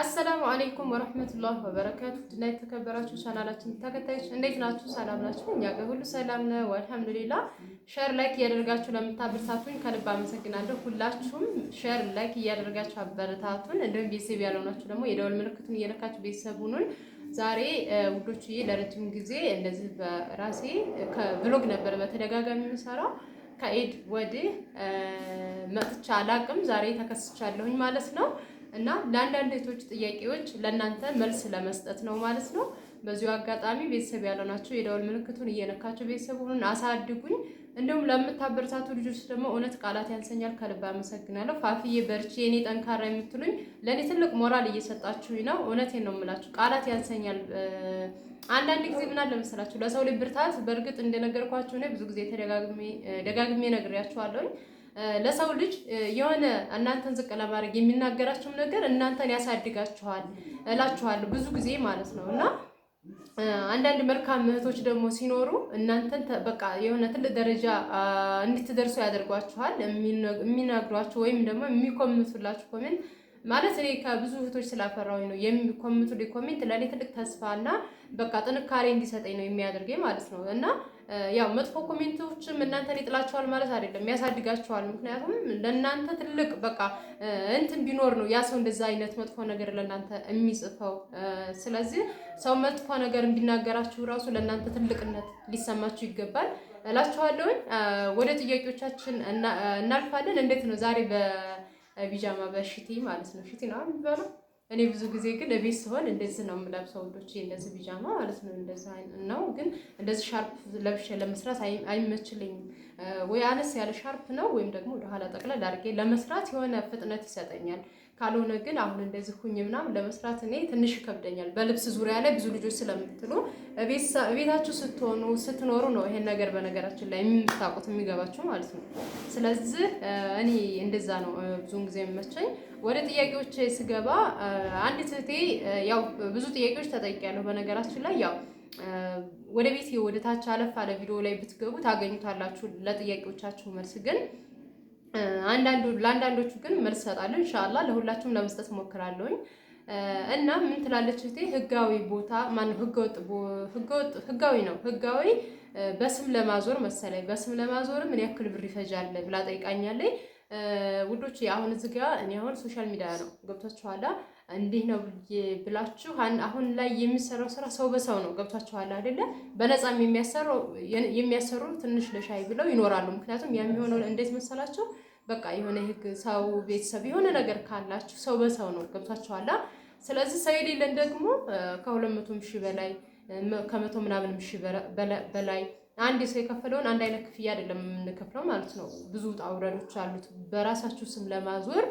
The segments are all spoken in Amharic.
አሰላሙ አለይኩም ወራህመቱላሂ ወበረካቱ። ድና የተከበራችሁ ቻናላችን ተከታዮች እንዴት ናችሁ? ሰላም ናችሁ? እኛ ጋር ሁሉ ሰላም ነው አልሐምዱሊላህ። ሼር ላይክ እያደረጋችሁ ለምታበረታቱኝ ከልብ አመሰግናለሁ። ሁላችሁም ሼር ላይክ እያደረጋችሁ አበረታቱን። እንደውም ቤተሰብ ያልሆናችሁ ደግሞ የደወል ምልክቱን እየነካችሁ ቤተሰብ ሁኑን። ዛሬ ውዶችዬ ለረጅም ጊዜ እንደዚህ በራሴ ከብሎግ ነበር በተደጋጋሚ የምሰራው ከኢድ ወዲህ መጥቻ አላቅም። ዛሬ ተከስቻለሁኝ ማለት ነው። እና ለአንዳንድ እህቶች ጥያቄዎች ለእናንተ መልስ ለመስጠት ነው ማለት ነው። በዚሁ አጋጣሚ ቤተሰብ ያልሆናችሁ የደወል ምልክቱን እየነካችሁ ቤተሰቡን አሳድጉኝ። እንዲሁም ለምታበረታቱ ልጆች ደግሞ እውነት ቃላት ያንሰኛል፣ ከልብ አመሰግናለሁ። ፋፍዬ በርቺ የኔ ጠንካራ የምትሉኝ ለእኔ ትልቅ ሞራል እየሰጣችሁኝ ነው። እውነቴን ነው የምላችሁ፣ ቃላት ያንሰኛል። አንዳንድ ጊዜ ምን አለ መሰላችሁ ለሰው ላይ ብርታት፣ በእርግጥ እንደነገርኳችሁ እኔ ብዙ ጊዜ ደጋግሜ ነግሬያችኋለሁኝ። ለሰው ልጅ የሆነ እናንተን ዝቅ ለማድረግ የሚናገራችሁ ነገር እናንተን ያሳድጋችኋል እላችኋለሁ ብዙ ጊዜ ማለት ነው። እና አንዳንድ መልካም እህቶች ደግሞ ሲኖሩ እናንተን በቃ የሆነ ትልቅ ደረጃ እንድትደርሱ ያደርጓችኋል። የሚነግሯችሁ ወይም ደግሞ የሚኮምቱላችሁ ኮሜንት ማለት እኔ ከብዙ እህቶች ስላፈራሁኝ ነው። የሚኮምቱልኝ ኮሜንት ለእኔ ትልቅ ተስፋና በቃ ጥንካሬ እንዲሰጠኝ ነው የሚያደርገኝ ማለት ነው። እና ያው መጥፎ ኮሜንቶችም እናንተን ይጥላችኋል ማለት አይደለም፣ ያሳድጋችኋል። ምክንያቱም ለእናንተ ትልቅ በቃ እንትን ቢኖር ነው ያ ሰው እንደዛ አይነት መጥፎ ነገር ለእናንተ የሚጽፈው። ስለዚህ ሰው መጥፎ ነገር እንዲናገራችሁ ራሱ ለእናንተ ትልቅነት ሊሰማችሁ ይገባል እላችኋለሁኝ። ወደ ጥያቄዎቻችን እናልፋለን። እንዴት ነው ዛሬ በቢጃማ በሽቲ ማለት ነው፣ ሽቲ ነው የሚባለው። እኔ ብዙ ጊዜ ግን እቤት ስሆን እንደዚህ ነው የምለብሰው ወንዶቼ፣ እንደዚህ ቢጃማ ማለት ነው። እንደዚህ ነው ግን እንደዚህ ሻርፕ ለብሼ ለመስራት አይመችልኝም። ወይ አነስ ያለ ሻርፕ ነው ወይም ደግሞ ወደ ኋላ ጠቅለል አድርጌ ለመስራት የሆነ ፍጥነት ይሰጠኛል። ካልሆነ ግን አሁን እንደዚህ ሁኝ ምናምን ለመስራት እኔ ትንሽ ይከብደኛል። በልብስ ዙሪያ ላይ ብዙ ልጆች ስለምትሉ ቤታችሁ ስትኖሩ ነው ይሄን ነገር በነገራችን ላይ የምታውቁት የሚገባችሁ ማለት ነው። ስለዚህ እኔ እንደዛ ነው ብዙውን ጊዜ የሚመቸኝ። ወደ ጥያቄዎች ስገባ አንዲት እህቴ ያው ብዙ ጥያቄዎች ተጠይቄያለሁ በነገራችን ላይ ያው ወደ ቤት ወደ ታች አለፍ አለ ቪዲዮ ላይ ብትገቡ ታገኙታላችሁ ለጥያቄዎቻችሁ መልስ። ግን ለአንዳንዶቹ ግን መልስ እሰጣለሁ ኢንሻአላህ፣ ለሁላችሁም ለመስጠት ሞክራለሁኝ። እና ምን ትላለች እህቴ? ህጋዊ ቦታ ማን ህጋዊ ነው ህጋዊ በስም ለማዞር መሰለኝ፣ በስም ለማዞር ምን ያክል ብር ይፈጃል ብላ ጠይቃኛለች። ውዶች አሁን እዚህ ጋር እኔ አሁን ሶሻል ሚዲያ ነው ገብቷችኋል። እንዲህ ነው ብላችሁ አሁን ላይ የሚሰራው ስራ ሰው በሰው ነው ገብቷችኋል አይደለ? በነፃም የሚያሰሩ ትንሽ ለሻይ ብለው ይኖራሉ። ምክንያቱም ያ የሚሆነው እንዴት መሰላችሁ? በቃ የሆነ ህግ ሰው ቤተሰብ የሆነ ነገር ካላችሁ ሰው በሰው ነው ገብቷችኋል። ስለዚህ ሰው የሌለን ደግሞ ከ200 ሺህ በላይ ከ100 ምናምን ሺህ በላይ አንድ ሰው የከፈለውን አንድ አይነት ክፍያ አይደለም የምንከፍለው ማለት ነው። ብዙ ውጣ ውረዶች አሉት። በራሳችሁ ስም ለማዞር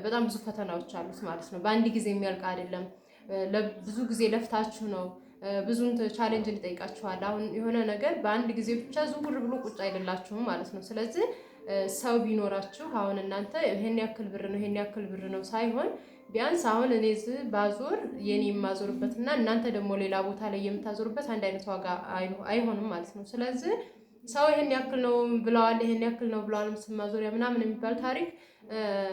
በጣም ብዙ ፈተናዎች አሉት ማለት ነው። በአንድ ጊዜ የሚያልቅ አይደለም። ብዙ ጊዜ ለፍታችሁ ነው። ብዙ ቻሌንጅ ሊጠይቃችኋል። አሁን የሆነ ነገር በአንድ ጊዜ ብቻ ዝውውር ብሎ ቁጭ አይደላችሁም ማለት ነው። ስለዚህ ሰው ቢኖራችሁ አሁን እናንተ ይሄን ያክል ብር ነው ይሄን ያክል ብር ነው ሳይሆን ቢያንስ አሁን እኔ ባዞር የኔ የማዞርበትና እናንተ ደግሞ ሌላ ቦታ ላይ የምታዞርበት አንድ አይነት ዋጋ አይሆንም ማለት ነው። ስለዚህ ሰው ይሄን ያክል ነው ብለዋል ይሄን ያክል ነው ብለዋል ስም ማዞሪያ ምናምን የሚባል ታሪክ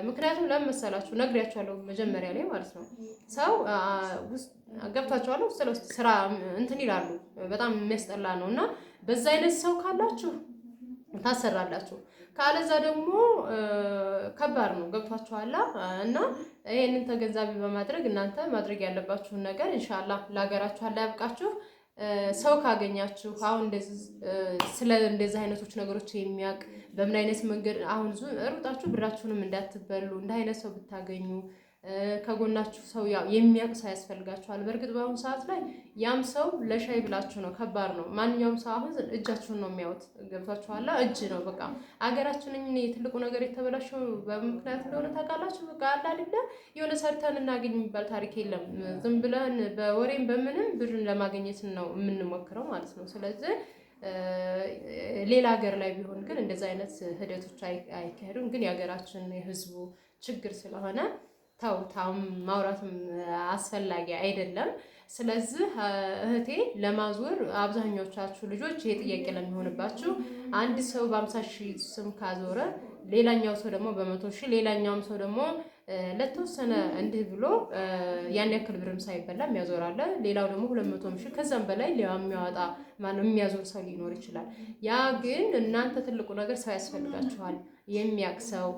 ምክንያቱም ለምን መሰላችሁ ነግሬያችኋለሁ መጀመሪያ ላይ ማለት ነው። ሰው ገብታችኋል ውስጥ ለውስጥ ስራ እንትን ይላሉ በጣም የሚያስጠላ ነው። እና በዛ አይነት ሰው ካላችሁ ታሰራላችሁ፣ ካለዛ ደግሞ ከባድ ነው ገብቷችኋል። እና ይሄንን ተገንዛቢ በማድረግ እናንተ ማድረግ ያለባችሁን ነገር ኢንሻአላህ ለሀገራችሁ አላህ ያብቃችሁ። ሰው ካገኛችሁ አሁን እንደዚህ አይነቶች ነገሮች የሚያውቅ በምን አይነት መንገድ አሁን ሩጣችሁ ብራችሁንም እንዳትበሉ እንደ አይነት ሰው ብታገኙ ከጎናችሁ ሰው የሚያውቅ ሰው ያስፈልጋችኋል። በእርግጥ በአሁኑ ሰዓት ላይ ያም ሰው ለሻይ ብላችሁ ነው፣ ከባድ ነው። ማንኛውም ሰው አሁን እጃችሁን ነው የሚያዩት ገብቷችኋል። እጅ ነው በቃ አገራችን እኔ ትልቁ ነገር የተበላሸው በምክንያት እንደሆነ ታውቃላችሁ። በቃ አለ አይደለ የሆነ ሰርተን እናገኝ የሚባል ታሪክ የለም። ዝም ብለን በወሬም በምንም ብርን ለማግኘት ነው የምንሞክረው ማለት ነው። ስለዚህ ሌላ ሀገር ላይ ቢሆን ግን እንደዚህ አይነት ሂደቶች አይካሄዱም። ግን የሀገራችን የህዝቡ ችግር ስለሆነ ታውም ማውራትም አስፈላጊ አይደለም። ስለዚህ እህቴ ለማዞር አብዛኞቻችሁ ልጆች ይሄ ጥያቄ ለሚሆንባችሁ አንድ ሰው በ50 ሺህ ስም ካዞረ ሌላኛው ሰው ደግሞ በ100 ሺህ ሌላኛውም ሰው ደግሞ ለተወሰነ እንዲህ ብሎ ያን ያክል ብርም ሳይበላ የሚያዞር አለ። ሌላው ደግሞ 200 ሺህ ከዛም በላይ የሚያወጣ ማነው የሚያዞር ሰው ሊኖር ይችላል። ያ ግን እናንተ ትልቁ ነገር ሰው ያስፈልጋችኋል፣ የሚያውቅ ሰው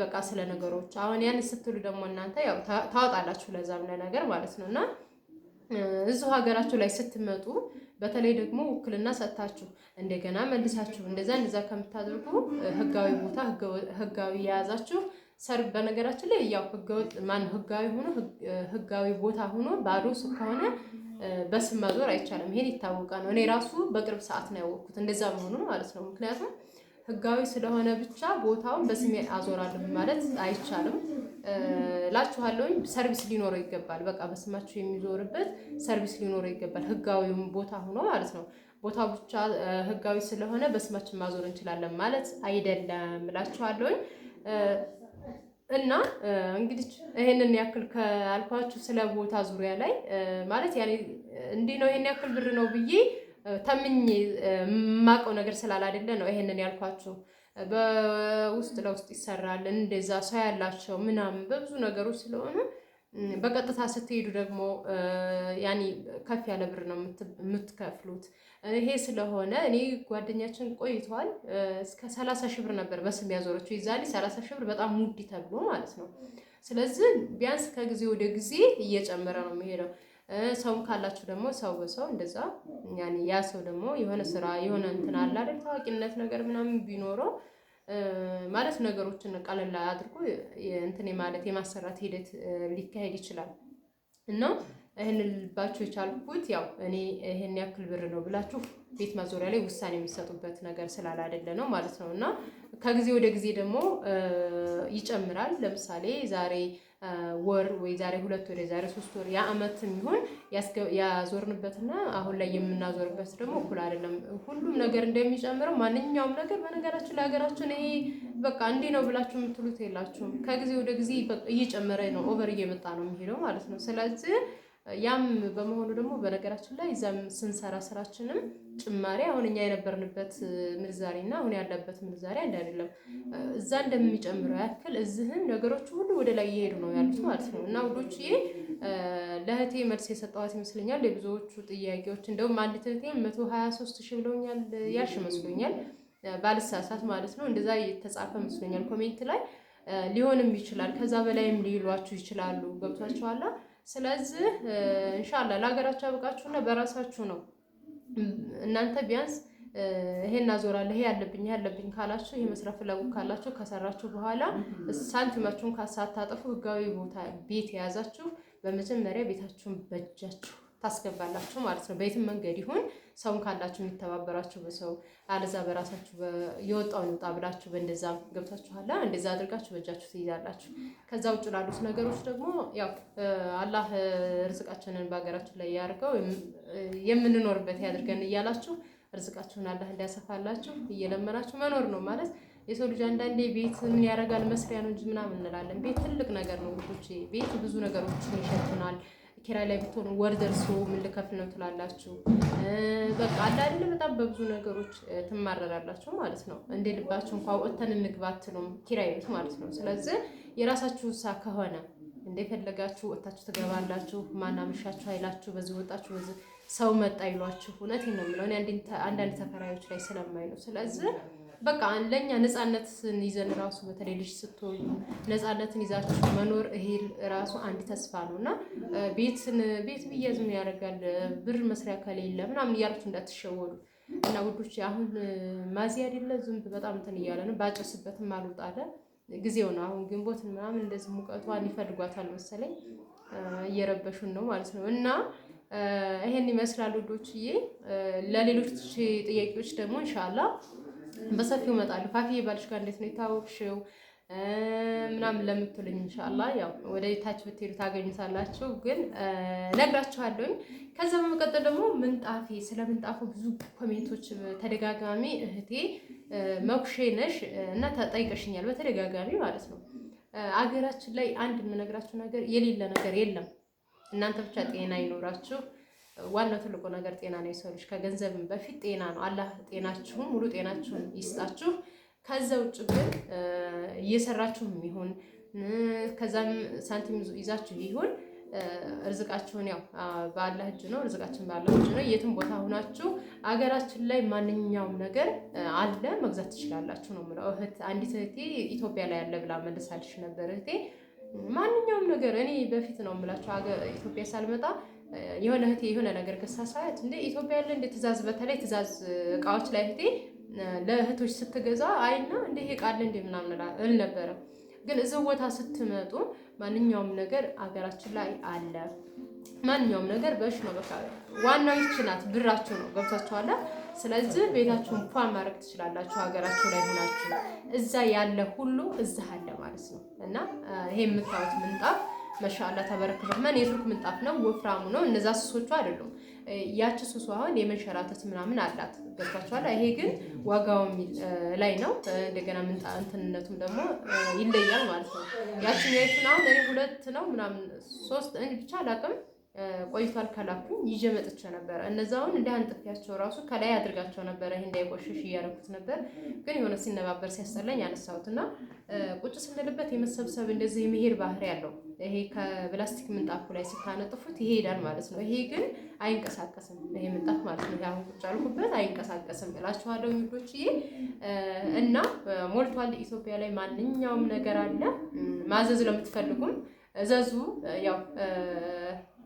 በቃ ስለ ነገሮች። አሁን ያን ስትሉ ደግሞ እናንተ ያው ታወጣላችሁ ለዛም ለነገር ማለት ነው። እና እዚሁ ሀገራችሁ ላይ ስትመጡ በተለይ ደግሞ ውክልና ሰጥታችሁ እንደገና መልሳችሁ እንደዛ ከምታደርጉ ህጋዊ ቦታ ህጋዊ የያዛችሁ ሰርግ። በነገራችን ላይ ያው ህጋዊ ቦታ ሆኖ ባዶ ከሆነ በስም ማዞር አይቻልም። ይሄን ይታወቃ ነው። እኔ ራሱ በቅርብ ሰዓት ነው ያወቅኩት እንደዛ መሆኑን ማለት ነው። ምክንያቱም ህጋዊ ስለሆነ ብቻ ቦታውን በስሜ አዞራለሁ ማለት አይቻልም ላችኋለሁኝ። ሰርቪስ ሊኖረው ይገባል። በቃ በስማችሁ የሚዞርበት ሰርቪስ ሊኖረው ይገባል። ህጋዊም ቦታ ሆኖ ማለት ነው። ቦታው ብቻ ህጋዊ ስለሆነ በስማችን ማዞር እንችላለን ማለት አይደለም ላችኋለሁኝ። እና እንግዲህ ይሄንን ያክል ካልኳችሁ ስለ ቦታ ዙሪያ ላይ ማለት ያኔ እንዲህ ነው ይሄን ያክል ብር ነው ብዬ ተምኜ የማውቀው ነገር ስላላደለ ነው ይሄንን ያልኳችሁ። በውስጥ ለውስጥ ይሰራል እንደዛ ሰው ያላቸው ምናምን በብዙ ነገሮች ስለሆነ በቀጥታ ስትሄዱ ደግሞ ያኔ ከፍ ያለ ብር ነው የምትከፍሉት። ይሄ ስለሆነ እኔ ጓደኛችን ቆይቷል እስከ 30 ሺህ ብር ነበር በስም ያዞረችው። ይዛኔ 30 ሺህ ብር በጣም ሙዲ ተብሎ ማለት ነው። ስለዚህ ቢያንስ ከጊዜ ወደ ጊዜ እየጨመረ ነው የሚሄደው። ሰውም ካላችሁ ደግሞ ሰው በሰው እንደዛ ያኔ ያ ሰው ደግሞ የሆነ ስራ የሆነ እንትን አለ አይደል ታዋቂነት ነገር ምናምን ቢኖረው ማለት ነገሮችን ቀለል አድርጎ እንትን ማለት የማሰራት ሂደት ሊካሄድ ይችላል። እና ይሄን ልባችሁ የቻልኩት ያው እኔ ይሄን ያክል ብር ነው ብላችሁ ቤት ማዞሪያ ላይ ውሳኔ የሚሰጡበት ነገር ስላላደለ ነው ማለት ነው። እና ከጊዜ ወደ ጊዜ ደግሞ ይጨምራል። ለምሳሌ ዛሬ ወር ወይ ዛሬ 2 ወር ዛሬ 3 ወር የአመት የሚሆን ያዞርንበትና አሁን ላይ የምናዞርበት ደግሞ እኩል አይደለም። ሁሉም ነገር እንደሚጨምረው ማንኛውም ነገር በነገራችን ላይ ሀገራችን ይሄ በቃ እንዲህ ነው ብላችሁ የምትሉት የላችሁም። ከጊዜ ወደ ጊዜ እየጨመረ ነው፣ ኦቨር እየመጣ ነው የሚሄደው ማለት ነው። ስለዚህ ያም በመሆኑ ደግሞ በነገራችን ላይ እዛም ስንሰራ ስራችንም ጭማሪ አሁን እኛ የነበርንበት ምንዛሬ እና አሁን ያለበት ምንዛሬ አንድ አይደለም። እዛ እንደሚጨምረው ያክል እዚህም ነገሮች ሁሉ ወደ ላይ እየሄዱ ነው ያሉት ማለት ነው። እና ውዶችዬ ለእህቴ መልስ የሰጠኋት ይመስለኛል የብዙዎቹ ጥያቄዎች። እንደውም አንዲት እህቴ 123 ሺህ ብለውኛል ያልሽ መስሎኛል ባልሳሳት ማለት ነው። እንደዛ የተጻፈ መስሎኛል ኮሜንት ላይ። ሊሆንም ይችላል ከዛ በላይም ሊሏችሁ ይችላሉ። ገብቷችኋል? ስለዚህ ኢንሻአላህ ለሀገራችሁ ያብቃችሁና በራሳችሁ ነው እናንተ ቢያንስ ይሄን አዞራለሁ ይሄ ያለብኝ ካላችሁ ይሄ መስራት ፍላጎት ካላችሁ ከሰራችሁ በኋላ ሳንቲማችሁን ሳታጠፉ ህጋዊ ቦታ ቤት የያዛችሁ በመጀመሪያ ቤታችሁን በእጃችሁ ታስገባላችሁ ማለት ነው። በየትም መንገድ ይሁን ሰውን ካላችሁ የሚተባበራችሁ በሰው አለዛ በራሳችሁ የወጣውን ይውጣ ብላችሁ በእንደዛ ገብታችኋላ እንደዛ አድርጋችሁ በእጃችሁ ትይዛላችሁ። ከዛ ውጭ ላሉት ነገሮች ደግሞ ያው አላህ ርዝቃችንን በሀገራችን ላይ ያርገው የምንኖርበት ያድርገን እያላችሁ ርዝቃችሁን አላህ እንዲያሰፋላችሁ እየለመናችሁ መኖር ነው ማለት። የሰው ልጅ አንዳንዴ ቤት ምን ያደርጋል መስሪያ ነው እንጂ ምናምን እንላለን። ቤት ትልቅ ነገር ነው ውዶቼ። ቤት ብዙ ነገሮችን ይሸፍናል። ኪራይ ላይ ብትሆኑ ወር ደርሶ ምን ልከፍል ነው ትላላችሁ። በቃ አለ አይደል በጣም በብዙ ነገሮች ትማረራላችሁ ማለት ነው። እንደ ልባችሁ እንኳን ወጥተን እንግባ አትሉም ኪራይ ቤት ማለት ነው። ስለዚህ የራሳችሁ ሳ ከሆነ እንደፈለጋችሁ ወጥታችሁ ትገባላችሁ። ማናመሻችሁ አይላችሁ በዚህ ወጣችሁ በዚህ ሰው መጣ ይሏችሁ። እውነቴን ነው የምለው እኔ አንዳንድ ተከራዮች ላይ ስለማይ ነው። ስለዚህ በቃ ለኛ ነፃነትን ይዘን ራሱ በተለይ ልጅ ስትወልዱ ነፃነትን ይዛችሁ መኖር ይሄ ራሱ አንድ ተስፋ ነውና ቤት ብየዝም ያደርጋል ብር መስሪያ ከሌለ ምናምን እያላችሁ እንዳትሸወዱ እና ውዶች። አሁን ማዚያ አይደለ ዝንብ በጣም እንትን እያለ ነው። ባጨስበትም አልወጣ አለ ጊዜው ነው። አሁን ግንቦት ምናምን እንደዚህ ሙቀቷን ይፈልጓታል መሰለኝ እየረበሹን ነው ማለት ነው። እና ይሄን ይመስላል ውዶችዬ። ለሌሎች ጥያቄዎች ደግሞ ኢንሻአላህ በሰፊው እመጣለሁ። ፋፊዬ ባልሽ ጋር እንዴት ነው የታወቅሽው ምናምን ለምትሉኝ ኢንሻአላህ ያው ወደ ታች ብትሄዱ ታገኙታላችሁ፣ ግን ነግራችኋለሁኝ። ከዛ በመቀጠል ደግሞ ምንጣፌ ስለ ምንጣፉ ብዙ ኮሜንቶች ተደጋጋሚ እህቴ መኩሼ ነሽ እና ተጠይቀሽኛል በተደጋጋሚ ማለት ነው። አገራችን ላይ አንድ የምነግራችሁ ነገር የሌለ ነገር የለም። እናንተ ብቻ ጤና ይኖራችሁ። ዋናው ትልቁ ነገር ጤና ነው። የሰው ልጅ ከገንዘብም በፊት ጤና ነው። አላህ ጤናችሁን ሙሉ ጤናችሁን ይስጣችሁ። ከዛ ውጭ ግን እየሰራችሁም ይሁን ከዛም ሳንቲም ይዛችሁ ይሁን ርዝቃችሁን ያው በአላህ እጅ ነው። ርዝቃችን በአላህ እጅ ነው። የትም ቦታ ሆናችሁ አገራችን ላይ ማንኛውም ነገር አለ መግዛት ትችላላችሁ ነው የምለው። አንዲት እህቴ ኢትዮጵያ ላይ ያለ ብላ መልሳልሽ ነበር እህቴ። ማንኛውም ነገር እኔ በፊት ነው የምላችሁ ኢትዮጵያ ሳልመጣ የሆነ እህቴ የሆነ ነገር ገሳ ሳያት እንደ ኢትዮጵያ ያለ እንደ ትእዛዝ በተለይ ትእዛዝ እቃዎች ላይ እህቴ ለእህቶች ስትገዛ አይና እንደ ይሄ ቃል እንደ ምናምን እል ነበረ። ግን እዚህ ቦታ ስትመጡ ማንኛውም ነገር አገራችን ላይ አለ። ማንኛውም ነገር በእሽ ነው። በቃ ዋናው ይህች ናት፣ ብራችሁ ነው። ገብታችኋል። ስለዚህ ቤታችሁን ፏ ማድረግ ትችላላችሁ። ሀገራችሁ ላይ ሆናችሁ እዛ ያለ ሁሉ እዛ አለ ማለት ነው። እና ይሄ የምታዩት ምንጣፍ ማሻአላ ተበረከ ረህማን የቱርክ ምንጣፍ ነው። ወፍራሙ ነው። እነዛ ስሶቹ አይደሉም። ያቺ ስሱ አሁን የመንሸራተት ምናምን አላት። ገብታችኋል። ይሄ ግን ዋጋው ላይ ነው። እንደገና እንትንነቱም ደግሞ ይለያል ማለት ነው። ያቺኛይቱን አሁን እኔ 2 ነው ምናምን 3 ብቻ አላውቅም ቆይቷል ከላኩኝ ይዤ መጥቼ ነበር። እነዛውን እንደ አንጥፊያቸው ራሱ ከላይ አድርጋቸው ነበር። ይሄ እንዳይቆሽሽ እያደረኩት ነበር። ግን የሆነ ሲነባበር ሲያስጠላኝ አነሳሁትና ቁጭ ስንልበት የመሰብሰብ እንደዚህ የመሄድ ባህሪ ያለው ይሄ ከፕላስቲክ ምንጣፉ ላይ ስታነጥፉት ይሄዳል ማለት ነው። ይሄ ግን አይንቀሳቀስም። ይሄ ምንጣፍ ማለት ነው። አሁን ቁጭ አልኩበት አይንቀሳቀስም እላችኋለሁ ውዶችዬ። እና ሞልቷል። ኢትዮጵያ ላይ ማንኛውም ነገር አለ። ማዘዝ ለምትፈልጉም እዘዙ። ያው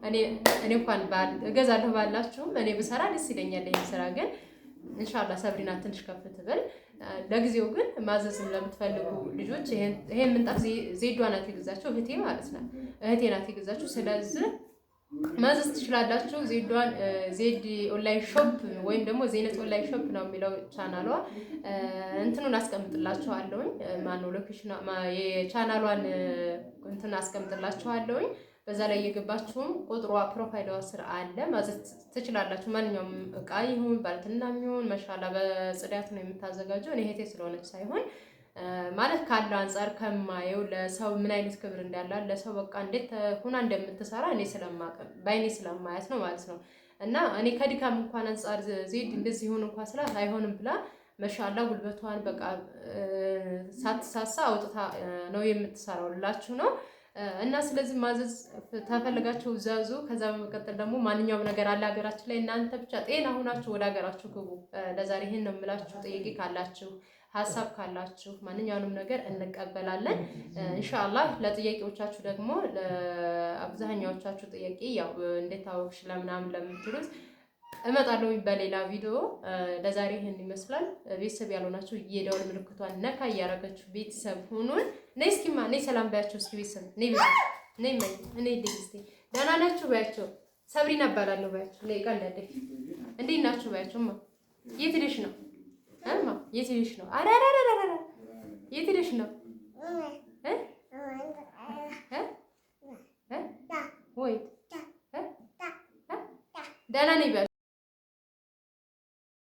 እኔ እንኳን እገዛለሁ ባላችሁም እኔ ብሰራ ደስ ይለኛል። ይሄን ስራ ግን ኢንሻአላህ ሰብሪና ትንሽ ከፍ ትበል። ለጊዜው ግን ማዘዝም ለምትፈልጉ ልጆች ይሄን ምንጣፍ ዜዷ ናት የገዛችው እህቴ ማለት ነው። እህቴ ናት የገዛችው። ስለዚህ ማዘዝ ትችላላችሁ። ዜዷን ዜድ ኦንላይን ሾፕ ወይም ደግሞ ዜነት ኦንላይን ሾፕ ነው የሚለው ቻናሏ። እንትኑን አስቀምጥላችኋለሁኝ። ማነው ሎኬሽን የቻናሏን እንትን አስቀምጥላችኋለሁኝ። በዛ ላይ እየገባችሁም ቁጥሯ ፕሮፋይሏ ስር አለ። ማዘዝ ትችላላችሁ። ማንኛውም እቃ ይሁን ባልትና የሚሆን ማሻአላ በጽዳት ነው የምታዘጋጀው። እኔ እህቴ ስለሆነች ሳይሆን ማለት ካለው አንፃር ከማየው ለሰው ምን አይነት ክብር እንዳላት ለሰው በቃ እንዴት ሆና እንደምትሰራ እኔ ባይኔ ስለማያት ነው ማለት ነው። እና እኔ ከድካም እንኳን አንፃር ዜድ እንደዚህ ይሁን እንኳን ስላት አይሆንም ብላ ማሻአላ ጉልበቷን በቃ ሳትሳሳ አውጥታ ነው የምትሰራው ልላችሁ ነው። እና ስለዚህ ማዘዝ ተፈልጋችሁ ዘዙ። ከዛ በመቀጠል ደግሞ ማንኛውም ነገር አለ ሀገራችን ላይ። እናንተ ብቻ ጤና ሆናችሁ ወደ ሀገራችሁ ግቡ። ለዛሬ ይሄን ነው የምላችሁ። ጥያቄ ካላችሁ ሀሳብ ካላችሁ ማንኛውንም ነገር እንቀበላለን ኢንሻአላህ። ለጥያቄዎቻችሁ ደግሞ ለአብዛኛዎቻችሁ ጥያቄ ያው እንዴት ታወቅሽ ለምናምን ለምትሉት እመጣለሁ በሌላ ቪዲዮ። ለዛሬ ይሄን ይመስላል። ቤተሰብ ያልሆናችሁ የደወል ምልክቷን ነካ እያደረጋችሁ ቤተሰብ ሁኑን። ነይ እስኪማ ነይ ሰላም ባያችሁ እስኪ ቤተሰብ ነይ ልጅ ደህና ናችሁ ባያችሁ። ሰብሪና እባላለሁ ባያችሁ። ነይ ቀለደፊ እንዴት ናችሁ ባያችሁማ። የት ሄደሽ ነው እማ? የት ሄደሽ ነው? አራራራራ የት ሄደሽ ነው? ወይ ደህና ነኝ ባያችሁ።